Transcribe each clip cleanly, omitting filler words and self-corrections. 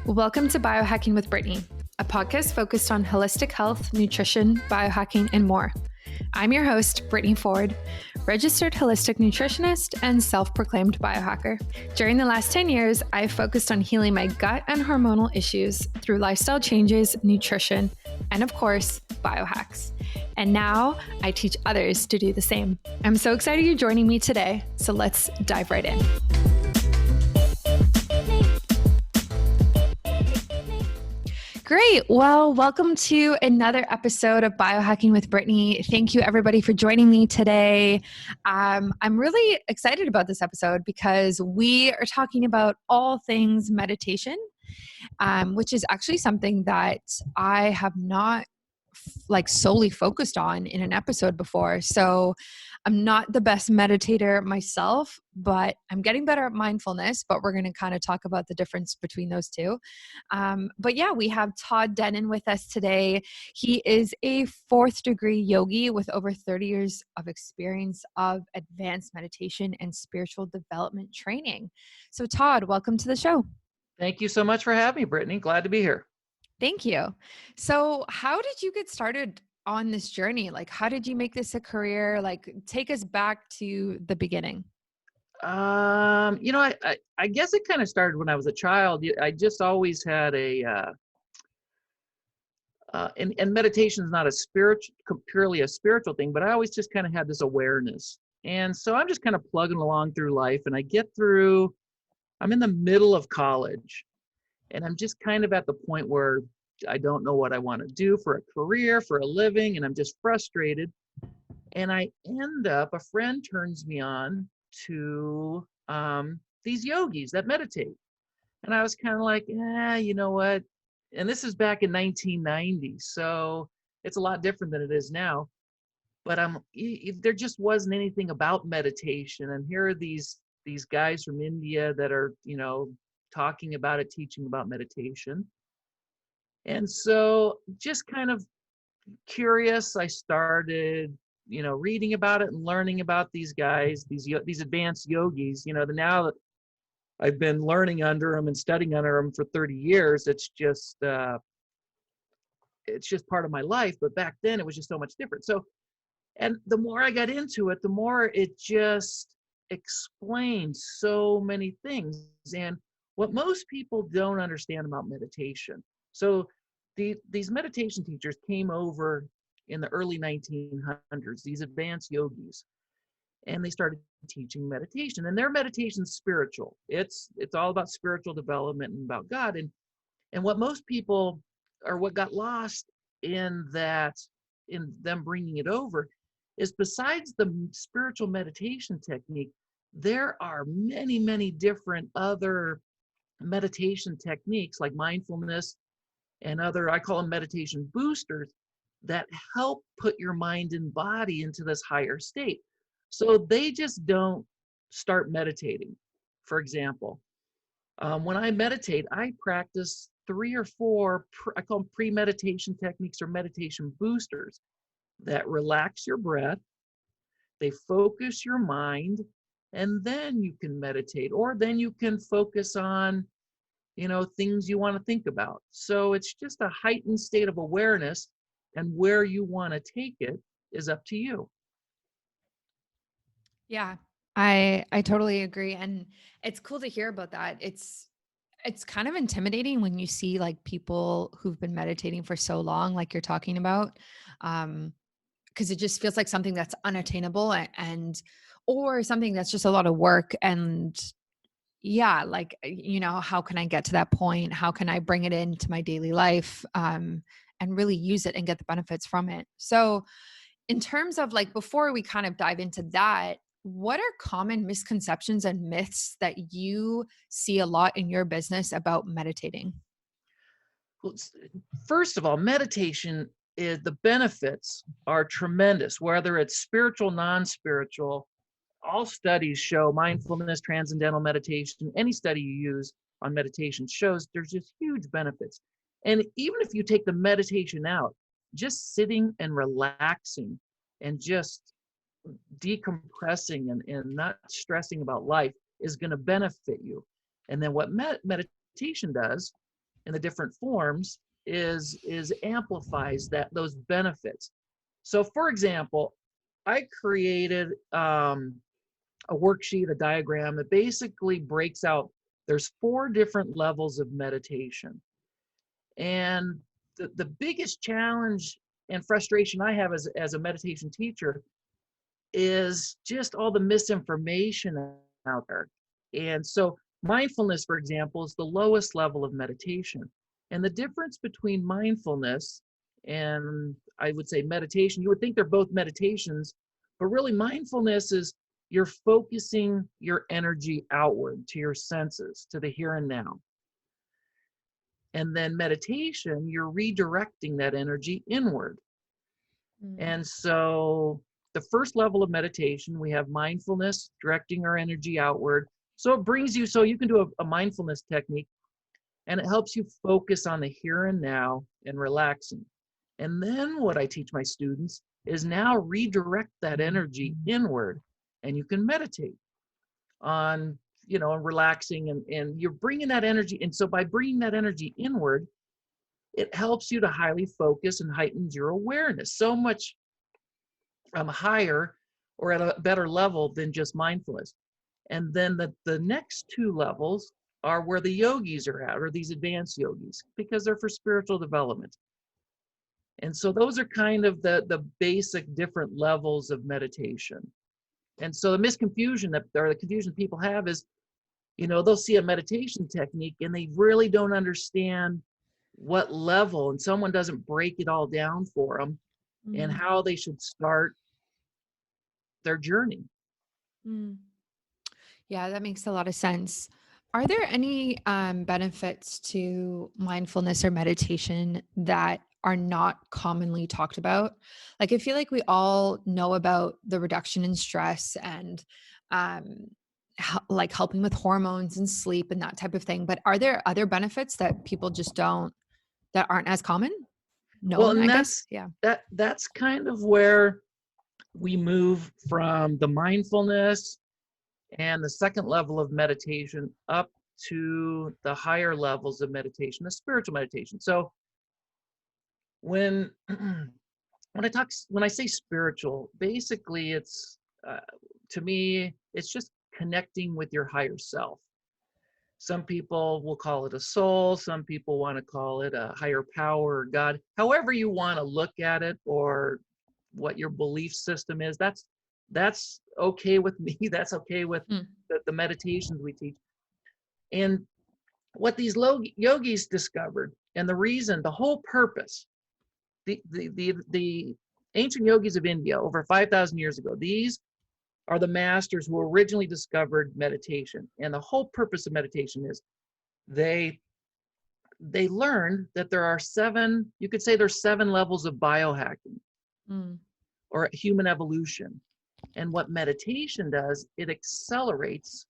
Welcome to Biohacking with Brittany, a podcast focused on holistic health, nutrition, biohacking, and more. I'm your host, Brittany Ford, registered holistic nutritionist and self-proclaimed biohacker. During the last 10 years, I've focused on healing my gut and hormonal issues through lifestyle changes, nutrition, and of course, biohacks. And now I teach others to do the same. I'm so excited you're joining me today, so let's dive right in. Great. Well, welcome to another episode of Biohacking with Brittany. Thank you, everybody, for joining me today. I'm really excited about this episode because we are talking about all things meditation, which is actually something that I have not solely focused on in an episode before. So I'm not the best meditator myself, but I'm getting better at mindfulness, but we're going to kind of talk about the difference between those two. But yeah, we have Todd Denen with us today. He is a 4th degree yogi with over 30 years of experience of advanced meditation and spiritual development training. So Todd, welcome to the show. Thank you so much for having me, Brittany. Glad to be here. Thank you. So how did you get started on this journey? How did you make this a career? Take us back to the beginning. I guess it kind of started when I was a child. I just always had and meditation is not purely a spiritual thing, but I always just kind of had this awareness. And so I'm just kind of plugging along through life, and I'm in the middle of college, and I'm just kind of at the point where I don't know what I want to do for a career, for a living, and I'm just frustrated. And a friend turns me on to these yogis that meditate. And I was kind of like, you know what? And this is back in 1990, so it's a lot different than it is now. But there just wasn't anything about meditation. And here are these guys from India that are, talking about it, teaching about meditation. And so just kind of curious, I started, reading about it and learning about these guys, these advanced yogis. Now that I've been learning under them and studying under them for 30 years, it's just part of my life. But back then it was just so much different. So, and the more I got into it, the more it just explained so many things. And what most people don't understand about meditation. So these meditation teachers came over in the early 1900s, these advanced yogis, and they started teaching meditation. And their meditation's spiritual. It's all about spiritual development and about God. And what most people, or what got lost in them bringing it over, is besides the spiritual meditation technique, there are many, many different other meditation techniques like mindfulness and other, I call them meditation boosters, that help put your mind and body into this higher state. So they just don't start meditating. For example, when I meditate, I practice 3 or 4, I call them pre-meditation techniques or meditation boosters that relax your breath, they focus your mind, and then you can meditate, or then you can focus on things you want to think about. So it's just a heightened state of awareness, and where you want to take it is up to you. Yeah, I totally agree. And it's cool to hear about that. It's kind of intimidating when you see people who've been meditating for so long, like you're talking about, because it just feels like something that's unattainable or something that's just a lot of work. And yeah, how can I get to that point? How can I bring it into my daily life and really use it and get the benefits from it? So in terms of before we kind of dive into that, what are common misconceptions and myths that you see a lot in your business about meditating? Well, first of all, meditation, the benefits are tremendous, whether it's spiritual, non-spiritual. All studies show mindfulness, transcendental meditation, any study you use on meditation shows there's just huge benefits. And even if you take the meditation out, just sitting and relaxing and just decompressing and not stressing about life is going to benefit you. And then what meditation does in the different forms is amplifies those benefits. So for example, I created a worksheet, a diagram that basically breaks out, there's 4 different levels of meditation. And the biggest challenge and frustration I have as a meditation teacher is just all the misinformation out there. And so mindfulness, for example, is the lowest level of meditation. And the difference between mindfulness and, I would say, meditation, you would think they're both meditations, but really mindfulness is you're focusing your energy outward to your senses, to the here and now. And then meditation, you're redirecting that energy inward. And so the first level of meditation, we have mindfulness, directing our energy outward. So it brings you, so you can do a mindfulness technique, and it helps you focus on the here and now and relaxing. And then what I teach my students is now redirect that energy inward, and you can meditate on, relaxing, and you're bringing that energy. And so by bringing that energy inward, it helps you to highly focus and heightens your awareness so much higher or at a better level than just mindfulness. And then the next 2 levels are where the yogis are at, or these advanced yogis, because they're for spiritual development. And so those are kind of the basic different levels of meditation. And so the misconfusion or the confusion people have is, they'll see a meditation technique and they really don't understand what level, and someone doesn't break it all down for them and how they should start their journey. Yeah, that makes a lot of sense. Are there any benefits to mindfulness or meditation that are not commonly talked about? Like, I feel like we all know about the reduction in stress and like helping with hormones and sleep and that type of thing. But are there other benefits that people just that aren't as common Well, known, and I guess? Yeah. that's kind of where we move from the mindfulness and the second level of meditation up to the higher levels of meditation, the spiritual meditation. So when when I say spiritual, basically it's to me it's just connecting with your higher self. Some people will call it a soul, some people want to call it a higher power or God. However you want to look at it, or what your belief system is, that's okay with me. That's okay with the meditations we teach. And what these yogis discovered, and the whole purpose, the ancient yogis of India over 5,000 years ago, these are the masters who originally discovered meditation. And the whole purpose of meditation is they learned that there are 7, you could say there's 7 levels of biohacking or human evolution. And what meditation does, it accelerates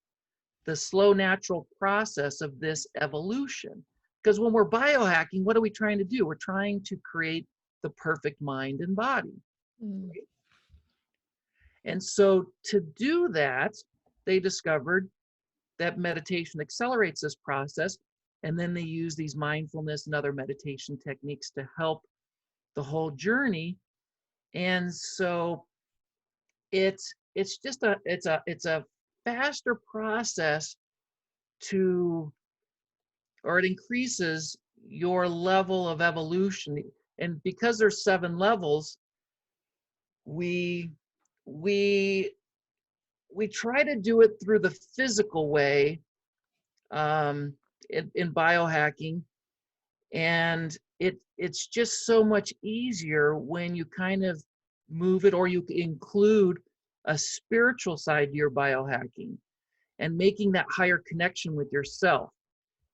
the slow natural process of this evolution. Because when we're biohacking, what are we trying to do? We're trying to create the perfect mind and body. Right? And so to do that, they discovered that meditation accelerates this process. And then they use these mindfulness and other meditation techniques to help the whole journey. And so it's just it's a faster process or it increases your level of evolution. And because there's 7 levels, we try to do it through the physical way in biohacking, and it's just so much easier when you kind of move it, or you include a spiritual side to your biohacking and making that higher connection with yourself.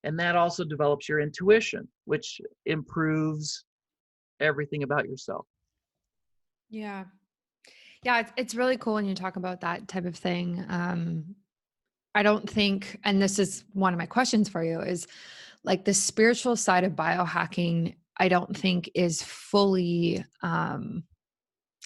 And that also develops your intuition, which improves everything about yourself. Yeah. Yeah, it's really cool when you talk about that type of thing. I don't think, and this is one of my questions for you, is like the spiritual side of biohacking, I don't think is fully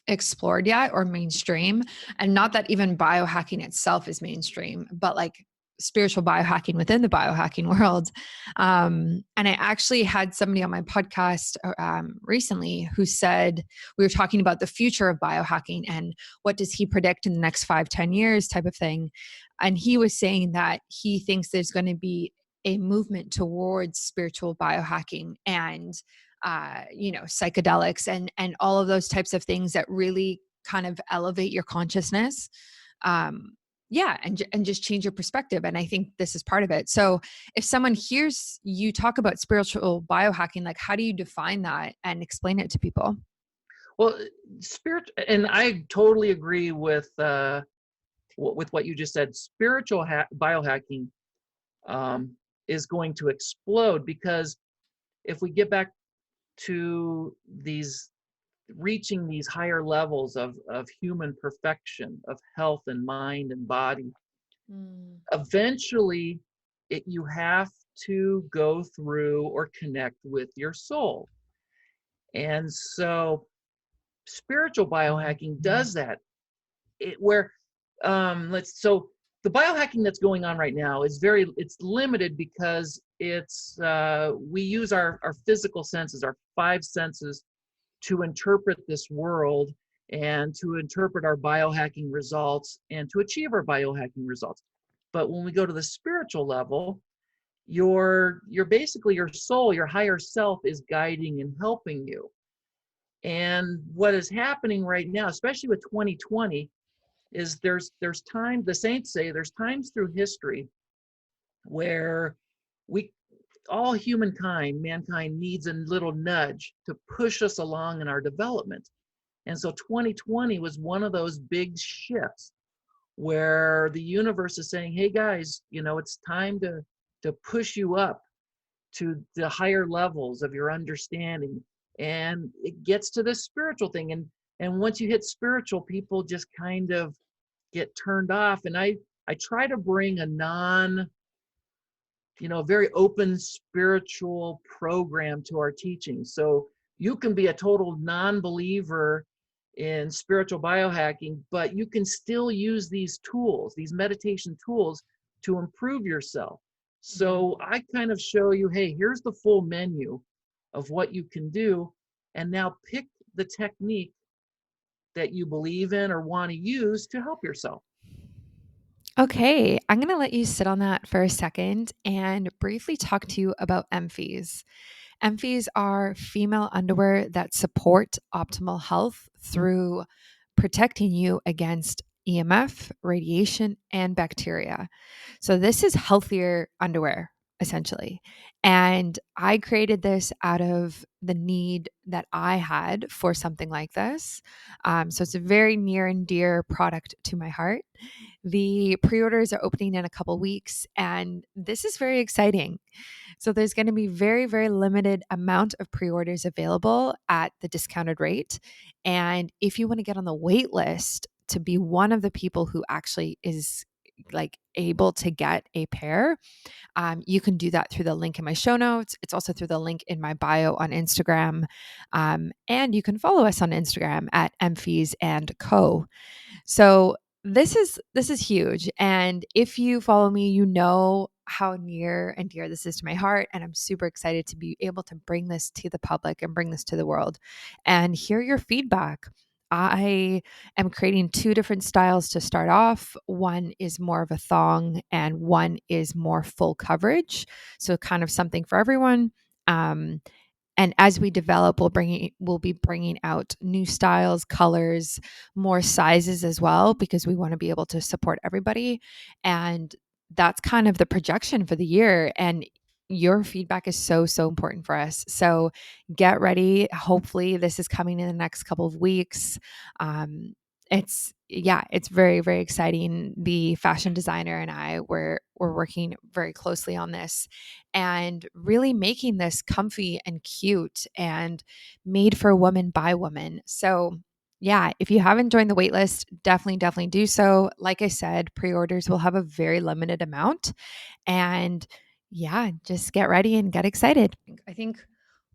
explored yet or mainstream. And not that even biohacking itself is mainstream, but like spiritual biohacking within the biohacking world. And I actually had somebody on my podcast recently who said, we were talking about the future of biohacking and what does he predict in the next 5-10 years type of thing. And he was saying that he thinks there's going to be a movement towards spiritual biohacking and psychedelics and all of those types of things that really kind of elevate your consciousness. And just change your perspective. And I think this is part of it. So if someone hears you talk about spiritual biohacking, like how do you define that and explain it to people? Well, and I totally agree with what you just said. Spiritual biohacking is going to explode, because if we get back to reaching these higher levels of human perfection, of health and mind and body, eventually you have to go through or connect with your soul. And so spiritual biohacking does that. So the biohacking that's going on right now is it's limited, because we use our physical senses, our five senses, to interpret this world and to interpret our biohacking results and to achieve our biohacking results. But when we go to the spiritual level, basically your soul, your higher self, is guiding and helping you. And what is happening right now, especially with 2020, is there's time, the saints say there's times through history where all mankind needs a little nudge to push us along in our development. And so 2020 was one of those big shifts where the universe is saying, hey guys, it's time to push you up to the higher levels of your understanding. And it gets to this spiritual thing. And once you hit spiritual, people just kind of get turned off. And I try to bring a very open spiritual program to our teaching. So you can be a total non-believer in spiritual biohacking, but you can still use these tools, these meditation tools, to improve yourself. So I kind of show you, hey, here's the full menu of what you can do. And now pick the technique that you believe in or want to use to help yourself. Okay, I'm going to let you sit on that for a second and briefly talk to you about EMFs. EMFs are female underwear that support optimal health through protecting you against EMF, radiation, and bacteria. So, this is healthier underwear, essentially. And I created this out of the need that I had for something like this. So, it's a very near and dear product to my heart. The pre orders are opening in a couple weeks, and this is very exciting. So there's going to be very, very limited amount of pre-orders available at the discounted rate. And if you want to get on the wait list to be one of the people who actually is like able to get a pair, you can do that through the link in my show notes. It's also through the link in my bio on Instagram. And you can follow us on Instagram at Emphies and Co. So this is huge. And if you follow me, you know how near and dear this is to my heart. And I'm super excited to be able to bring this to the public and bring this to the world and hear your feedback. I am creating two different styles to start off. One is more of a thong and one is more full coverage. So kind of something for everyone. And as we develop, we'll be bringing out new styles, colors, more sizes as well, because we want to be able to support everybody. And that's kind of the projection for the year. And your feedback is so, so important for us. So get ready. Hopefully, this is coming in the next couple of weeks. It's very, very exciting. The fashion designer and I we're working very closely on this and really making this comfy and cute and made for a woman by woman. So yeah, if you haven't joined the waitlist, definitely do so. Like I said, pre-orders will have a very limited amount. And yeah, just get ready and get excited. I think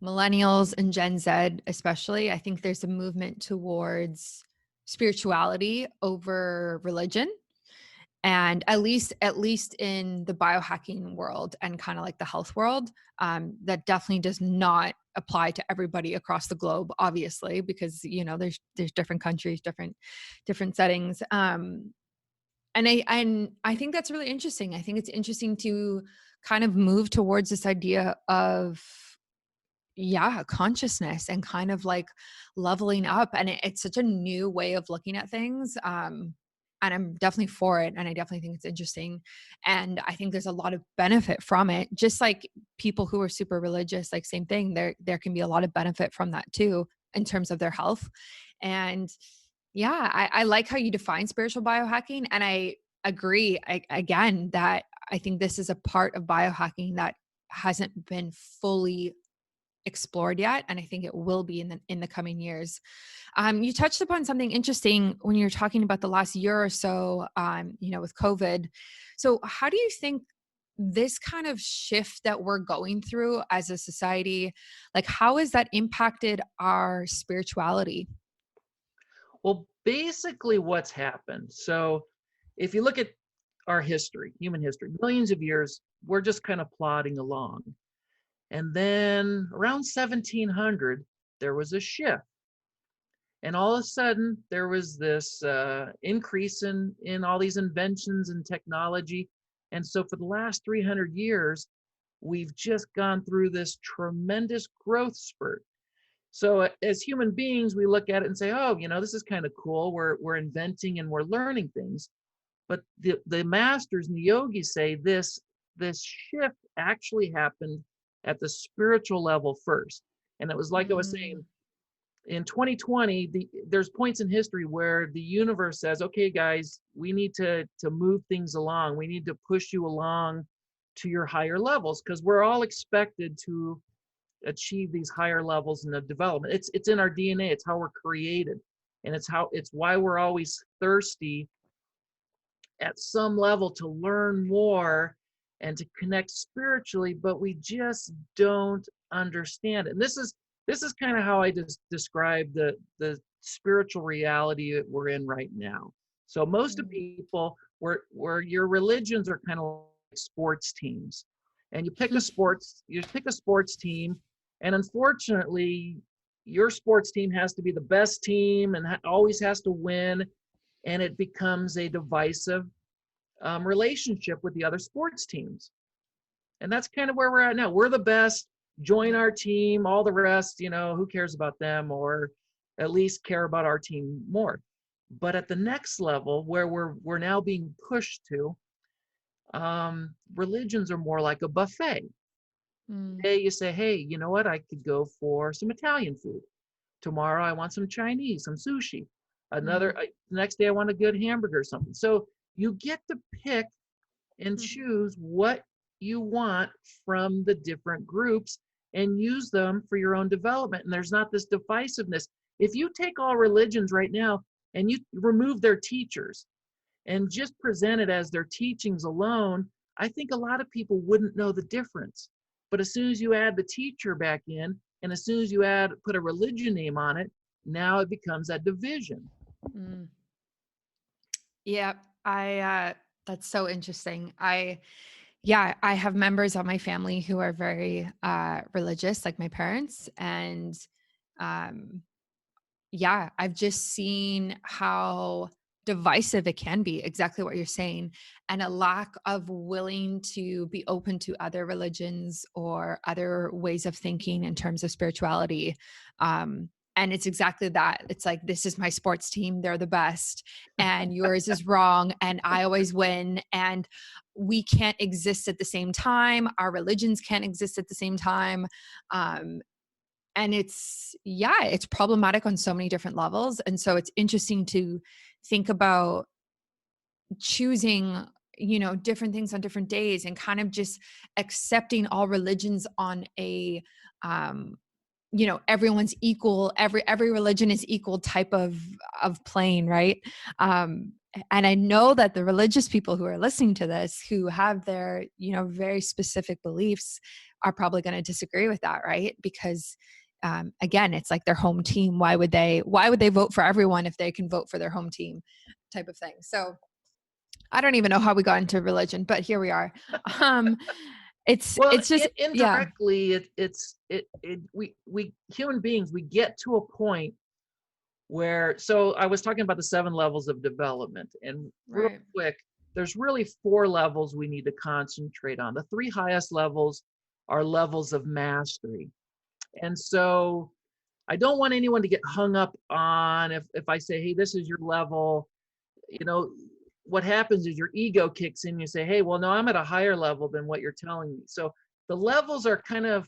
millennials and Gen Z, especially, I think there's a movement towards spirituality over religion. And at least in the biohacking world and kind of like the health world, that definitely does not apply to everybody across the globe, obviously, because there's different countries, different settings. And I think that's really interesting. I think it's interesting to kind of move towards this idea of, yeah, consciousness and kind of like leveling up. And it's such a new way of looking at things. And I'm definitely for it. And I definitely think it's interesting. And I think there's a lot of benefit from it. Just like people who are super religious, like same thing, there can be a lot of benefit from that too, in terms of their health. And yeah, I like how you define spiritual biohacking. And I agree again that I think this is a part of biohacking that hasn't been fully explored yet, and I think it will be in the coming years. You touched upon something interesting when you're talking about the last year or so, with COVID. So how do you think this kind of shift that we're going through as a society, like how has that impacted our spirituality? Well, basically what's happened. So if you look at our history, human history, millions of years, we're just kind of plodding along. And then around 1700, there was a shift. And all of a sudden, there was this increase in all these inventions and technology. And so for the last 300 years, we've just gone through this tremendous growth spurt. So as human beings, we look at it and say, oh, this is kind of cool. We're inventing and we're learning things. But the masters and the yogis say this shift actually happened at the spiritual level first. And it was like I was saying, in 2020, there's points in history where the universe says, okay, guys, we need to move things along. We need to push you along to your higher levels, because we're all expected to achieve these higher levels in the development. It's in our DNA. It's how we're created. And it's why we're always thirsty at some level to learn more and to connect spiritually, but we just don't understand it. And this is kind of how I just describe the spiritual reality that we're in right now. So most of people, where your religions are kind of like sports teams, and you pick a sports team, and unfortunately, your sports team has to be the best team and always has to win, and it becomes a divisive relationship with the other sports teams. And that's kind of where we're at now. We're the best. Join our team. All the rest, who cares about them, or at least care about our team more. But at the next level, where we're now being pushed to, religions are more like a buffet. Today you say, hey, you know what? I could go for some Italian food. Tomorrow I want some Chinese, some sushi. The next day I want a good hamburger or something. So you get to pick and choose what you want from the different groups and use them for your own development. And there's not this divisiveness. If you take all religions right now and you remove their teachers and just present it as their teachings alone, I think a lot of people wouldn't know the difference. But as soon as you add the teacher back in, and as soon as you put a religion name on it, now it becomes that division. Yeah, that's so interesting. I have members of my family who are very religious, like my parents, and um yeah, I've just seen how divisive it can be, exactly what you're saying, and a lack of willing to be open to other religions or other ways of thinking in terms of spirituality. And it's exactly that. It's like, this is my sports team. They're the best. And yours is wrong. And I always win. And we can't exist at the same time. Our religions can't exist at the same time. And it's problematic on so many different levels. And so it's interesting to think about choosing, different things on different days and kind of just accepting all religions on a, everyone's equal, every religion is equal type of plane, right? And I know that the religious people who are listening to this, who have their, very specific beliefs, are probably going to disagree with that, right? Because again, it's like their home team. Why would they vote for everyone if they can vote for their home team, type of thing? So I don't even know how we got into religion, but here we are. Um, Well, it's just, yeah, indirectly, we human beings, we get to a point where, so I was talking about the 7 levels of development, and real right. quick, there's really 4 levels we need to concentrate on. The 3 highest levels are levels of mastery. And so I don't want anyone to get hung up on, if I say, hey, this is your level, you know, what happens is your ego kicks in. You say, hey, well, no, I'm at a higher level than what you're telling me. So the levels are kind of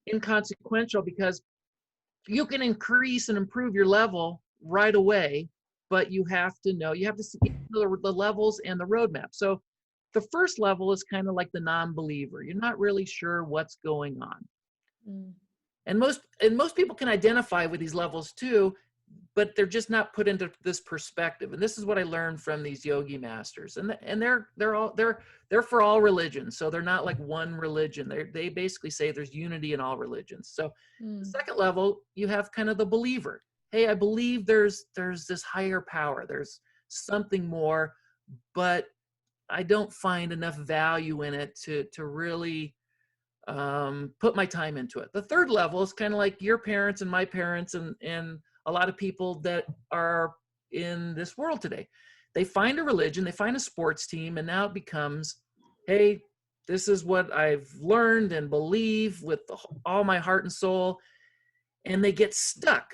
inconsequential, because you can increase and improve your level right away, but you have to know, you have to see the levels and the roadmap. So the first level is kind of like the non-believer. You're not really sure what's going on. Mm. And most people can identify with these levels too, but they're just not put into this perspective. And this is what I learned from these yogi masters. And they're for all religions. So they're not like one religion. They basically say there's unity in all religions. So the Mm. second level, you have kind of the believer. Hey, I believe there's this higher power. There's something more, but I don't find enough value in it to really put my time into it. The third level is kind of like your parents and my parents and a lot of people that are in this world today. They find a religion, they find a sports team, and now it becomes, hey, this is what I've learned and believe with all my heart and soul. And they get stuck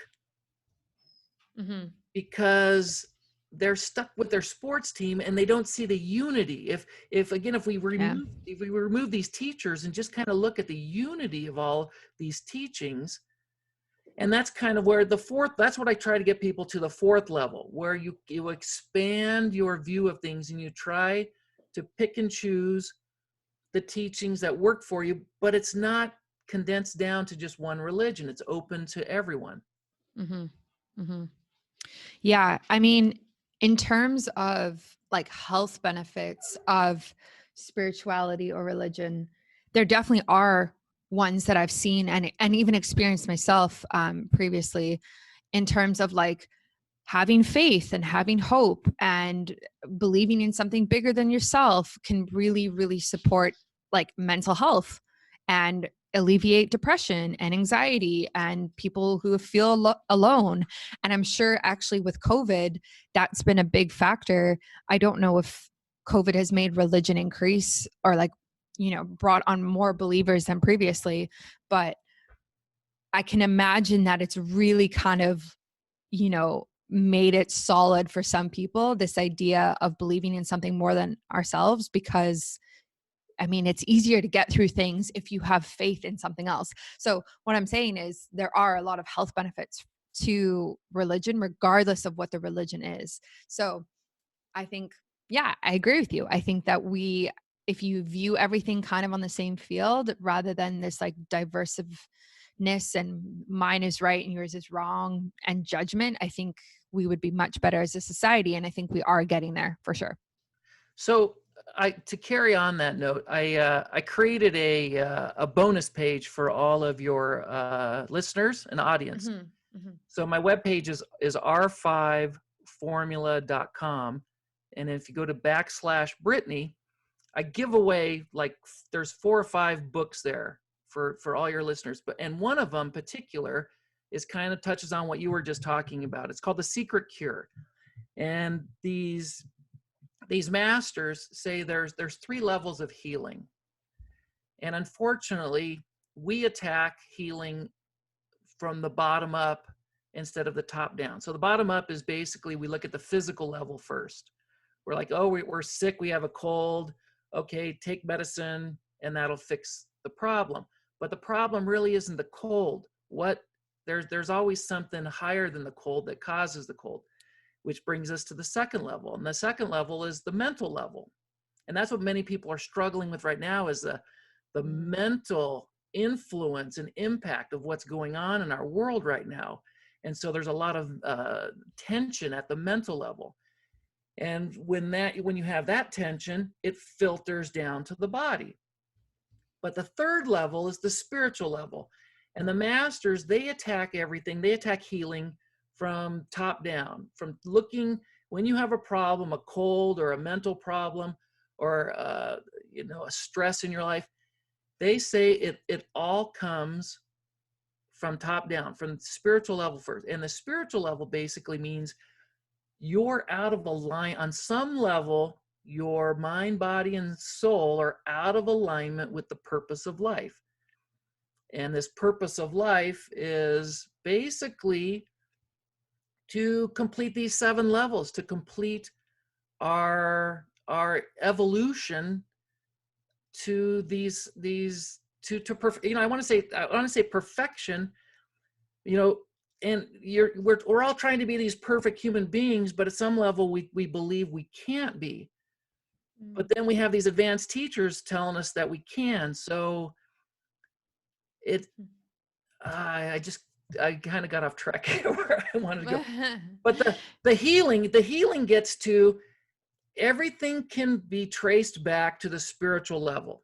Mm-hmm. because they're stuck with their sports team and they don't see the unity. If again, Yeah. if we remove these teachers and just kind of look at the unity of all these teachings, and that's kind of where that's what I try to get people to, the fourth level, where you expand your view of things and you try to pick and choose the teachings that work for you, but it's not condensed down to just one religion. It's open to everyone. Mm-hmm. Mm-hmm. Yeah. I mean, in terms of like health benefits of spirituality or religion, there definitely are ones that I've seen and even experienced myself previously, in terms of like having faith and having hope and believing in something bigger than yourself can really, really support like mental health and alleviate depression and anxiety and people who feel alone. And I'm sure actually with COVID, that's been a big factor. I don't know if COVID has made religion increase or like, brought on more believers than previously, but I can imagine that it's really kind of, made it solid for some people, this idea of believing in something more than ourselves, because I mean, it's easier to get through things if you have faith in something else. So what I'm saying is there are a lot of health benefits to religion, regardless of what the religion is. So I think, yeah, I agree with you. I think that if you view everything kind of on the same field rather than this like diversiveness and mine is right and yours is wrong and judgment, I think we would be much better as a society. And I think we are getting there for sure. So to carry on that note, I created a bonus page for all of your listeners and audience. Mm-hmm. Mm-hmm. So my webpage is r5formula.com. And if you go to /Brittany, I give away like there's 4 or 5 books there for all your listeners. And one of them particular is kind of touches on what you were just talking about. It's called The Secret Cure. And these masters say there's 3 levels of healing. And unfortunately, we attack healing from the bottom up instead of the top down. So the bottom up is basically we look at the physical level first. We're like, oh, we're sick, we have a cold. Okay, take medicine and that'll fix the problem. But the problem really isn't the cold. There's always something higher than the cold that causes the cold, which brings us to the second level. And the second level is the mental level. And that's what many people are struggling with right now, is the mental influence and impact of what's going on in our world right now. And so there's a lot of tension at the mental level. And when you have that tension, it filters down to the body. But the third level is the spiritual level. And the masters, they attack everything. They attack healing from top down, from looking. when you have a problem, a cold or a mental problem, or a stress in your life, they say it all comes from top down, from the spiritual level first. And the spiritual level basically means you're out of alignment on some level. Your mind, body, and soul are out of alignment with the purpose of life. And this purpose of life is basically to complete these 7 levels, to complete our evolution to these I want to say perfection, and we're all trying to be these perfect human beings, but at some level we believe we can't be. But then we have these advanced teachers telling us that we can. So I kind of got off track where I wanted to go. But the healing gets to everything can be traced back to the spiritual level.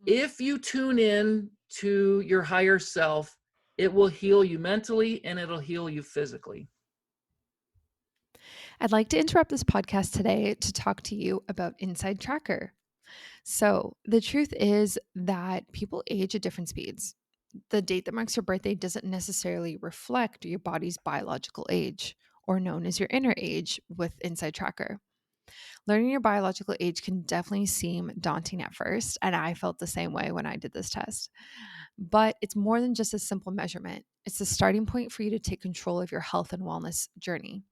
If you tune in to your higher self, it will heal you mentally and it'll heal you physically. I'd like to interrupt this podcast today to talk to you about Inside Tracker. So, the truth is that people age at different speeds. The date that marks your birthday doesn't necessarily reflect your body's biological age, or known as your inner age with Inside Tracker. Learning your biological age can definitely seem daunting at first, and I felt the same way when I did this test. But it's more than just a simple measurement. It's the starting point for you to take control of your health and wellness journey.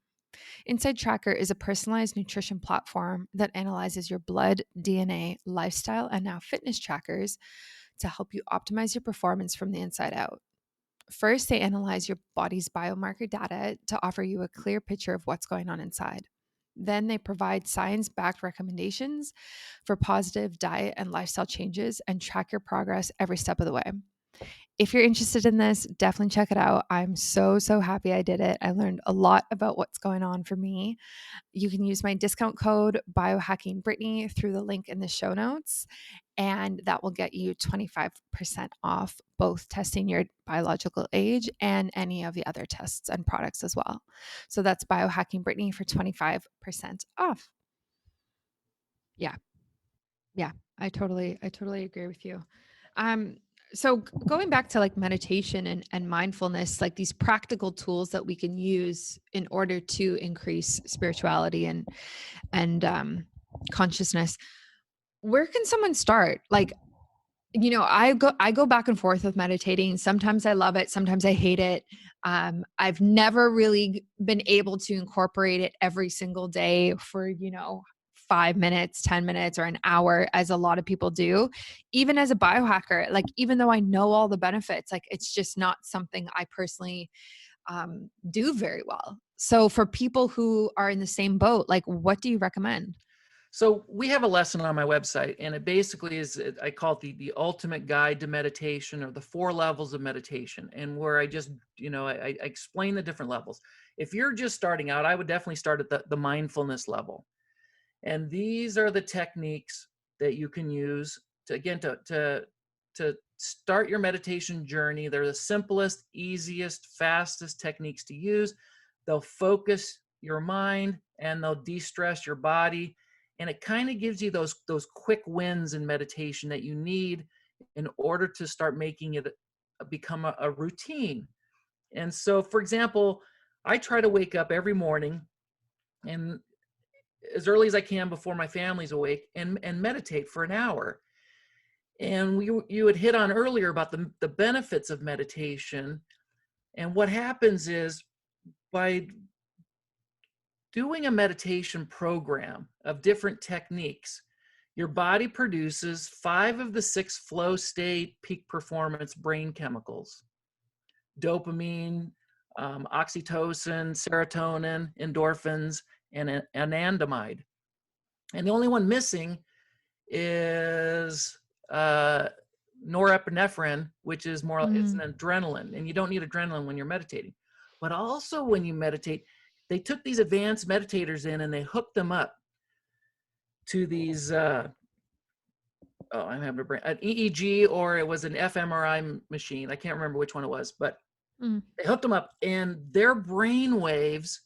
Inside Tracker is a personalized nutrition platform that analyzes your blood, DNA, lifestyle, and now fitness trackers to help you optimize your performance from the inside out. First, they analyze your body's biomarker data to offer you a clear picture of what's going on inside. Then they provide science-backed recommendations for positive diet and lifestyle changes and track your progress every step of the way. If you're interested in this, definitely check it out. I'm so happy I did it. I learned a lot about what's going on for me. You can use my discount code Biohacking Brittany through the link in the show notes, and that will get you 25% off both testing your biological age and any of the other tests and products as well. So that's Biohacking Brittany for 25% off. Yeah, I totally agree with you. So going back to like meditation and mindfulness, like these practical tools that we can use in order to increase spirituality and consciousness, where can someone start? Like, I go back and forth with meditating. Sometimes I love it, sometimes I hate it. I've never really been able to incorporate it every single day for 5 minutes, 10 minutes, or an hour, as a lot of people do. Even as a biohacker, like, even though I know all the benefits, like, it's just not something I personally do very well. So for people who are in the same boat, like, what do you recommend? So we have a lesson on my website, and it basically is, I call it the ultimate guide to meditation, or the 4 levels of meditation, and where I just, I explain the different levels. If you're just starting out, I would definitely start at the mindfulness level. And these are the techniques that you can use to start your meditation journey. They're the simplest, easiest, fastest techniques to use. They'll focus your mind and they'll de-stress your body. And it kind of gives you those quick wins in meditation that you need in order to start making it become a routine. And so, for example, I try to wake up every morning and as early as I can before my family's awake and meditate for an hour. And you had hit on earlier about the benefits of meditation. And what happens is, by doing a meditation program of different techniques, your body produces 5 of the 6 flow state peak performance brain chemicals: dopamine, oxytocin, serotonin, endorphins, and anandamide. And the only one missing is norepinephrine, which is more, it's an adrenaline, and you don't need adrenaline when you're meditating. But also when you meditate, they took these advanced meditators in and they hooked them up to these, I'm having a brain, an EEG, or it was an fMRI machine. I can't remember which one it was, but they hooked them up, and their brain waves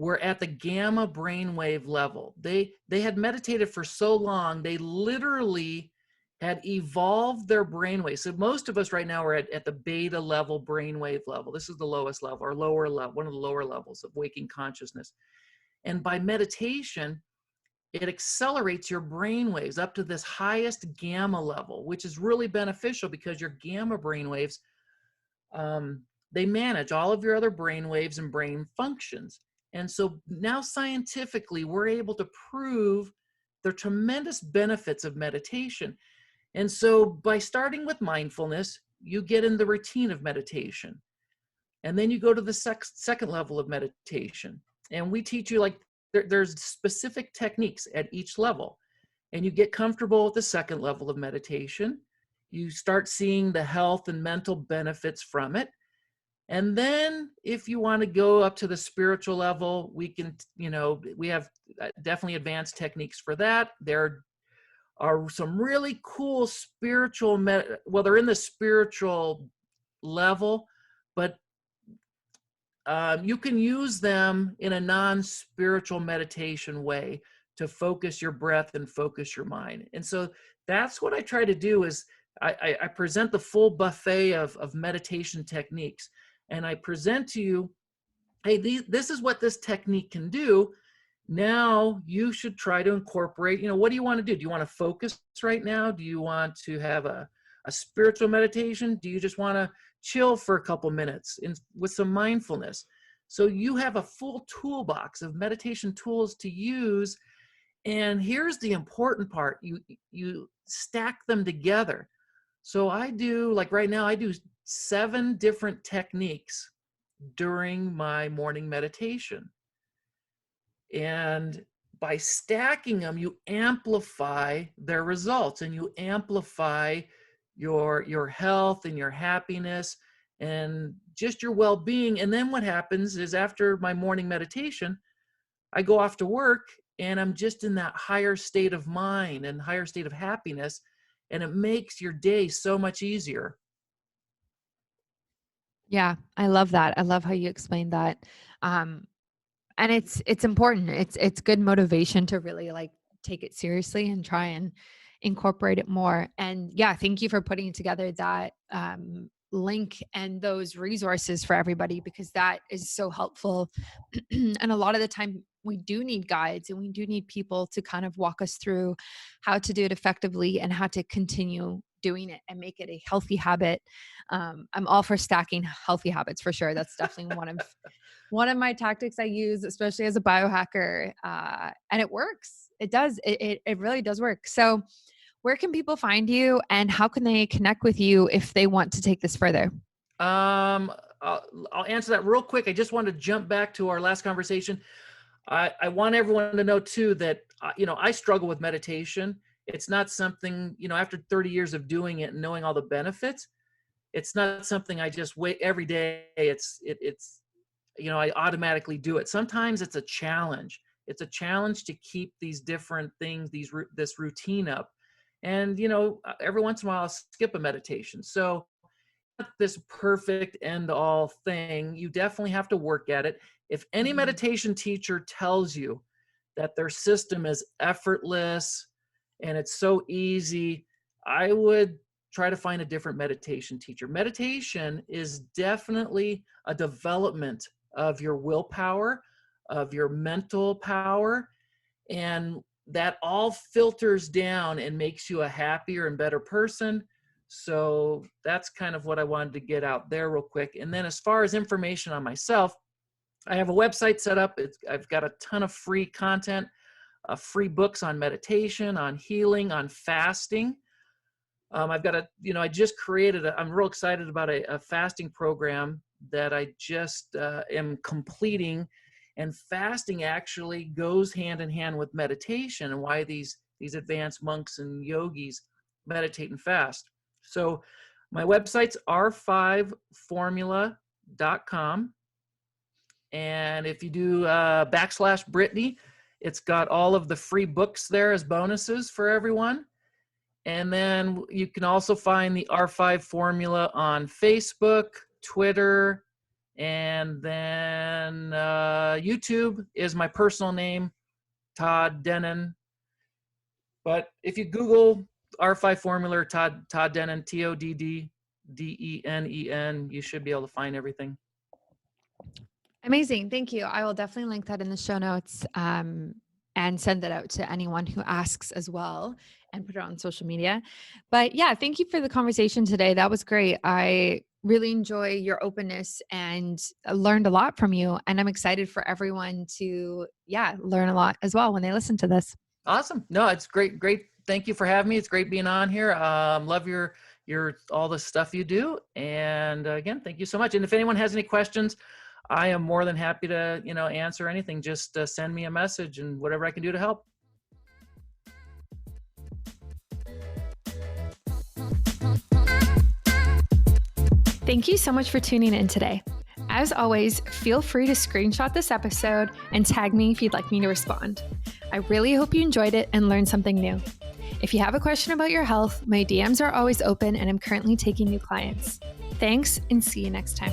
were at the gamma brainwave level. They had meditated for so long, they literally had evolved their brainwave. So most of us right now are at the beta level brainwave level. This is the lowest level, or lower level, one of the lower levels of waking consciousness. And by meditation, it accelerates your brain waves up to this highest gamma level, which is really beneficial because your gamma brain waves, they manage all of your other brain waves and brain functions. And so now scientifically, we're able to prove the tremendous benefits of meditation. And so by starting with mindfulness, you get in the routine of meditation. And then you go to the second level of meditation. And we teach you, like, there's specific techniques at each level. And you get comfortable with the second level of meditation. You start seeing the health and mental benefits from it. And then if you want to go up to the spiritual level, we can, we have definitely advanced techniques for that. There are some really cool spiritual, well, they're in the spiritual level, but you can use them in a non-spiritual meditation way to focus your breath and focus your mind. And so that's what I try to do is I present the full buffet of meditation techniques. And I present to you, hey, this is what this technique can do. Now you should try to incorporate, what do you want to do? Do you want to focus right now? Do you want to have a spiritual meditation? Do you just want to chill for a couple minutes with some mindfulness? So you have a full toolbox of meditation tools to use. And here's the important part. You stack them together. So I do, like right now, I do 7 different techniques during my morning meditation. And by stacking them, you amplify their results, and you amplify your health and your happiness and just your well-being. And then what happens is, after my morning meditation, I go off to work and I'm just in that higher state of mind and higher state of happiness. And it makes your day so much easier. Yeah, I love that. I love how you explained that. And it's important. It's good motivation to really like take it seriously and try and incorporate it more. And yeah, thank you for putting together that link and those resources for everybody, because that is so helpful. And a lot of the time we do need guides, and we do need people to kind of walk us through how to do it effectively and how to continue doing it and make it a healthy habit. I'm all for stacking healthy habits for sure. That's definitely one of my tactics I use, especially as a biohacker. And it works. It does. It really does work. So where can people find you, and how can they connect with you if they want to take this further? I'll answer that real quick. I just want to jump back to our last conversation. I want everyone to know too that, I struggle with meditation. It's not something, after 30 years of doing it and knowing all the benefits, it's not something I just wait every day. It's I automatically do it. Sometimes it's a challenge. It's a challenge to keep these different things, this routine up. And, every once in a while I'll skip a meditation. So this perfect end all thing. You definitely have to work at it. If any meditation teacher tells you that their system is effortless and it's so easy, I would try to find a different meditation teacher. Meditation is definitely a development of your willpower, of your mental power, and that all filters down and makes you a happier and better person. So that's kind of what I wanted to get out there real quick. And then as far as information on myself, I have a website set up. I've got a ton of free content, free books on meditation, on healing, on fasting. I've got I just created, I'm real excited about a fasting program that I just am completing. And fasting actually goes hand in hand with meditation, and why these advanced monks and yogis meditate and fast. So my website's r5formula.com. And if you do /Brittany, it's got all of the free books there as bonuses for everyone. And then you can also find the R5 Formula on Facebook, Twitter, and then YouTube is my personal name, Todd Denen. But if you Google R5 Formula, Todd Denen, TODDDENEN, you should be able to find everything. Amazing. Thank you. I will definitely link that in the show notes and send that out to anyone who asks as well and put it on social media. But yeah, thank you for the conversation today. That was great. I really enjoy your openness and learned a lot from you. And I'm excited for everyone to, learn a lot as well when they listen to this. Awesome. No, it's great. Thank you for having me. It's great being on here. Love your all the stuff you do. And again, thank you so much. And if anyone has any questions, I am more than happy to, answer anything. Just send me a message and whatever I can do to help. Thank you so much for tuning in today. As always, feel free to screenshot this episode and tag me if you'd like me to respond. I really hope you enjoyed it and learned something new. If you have a question about your health, my DMs are always open and I'm currently taking new clients. Thanks and see you next time.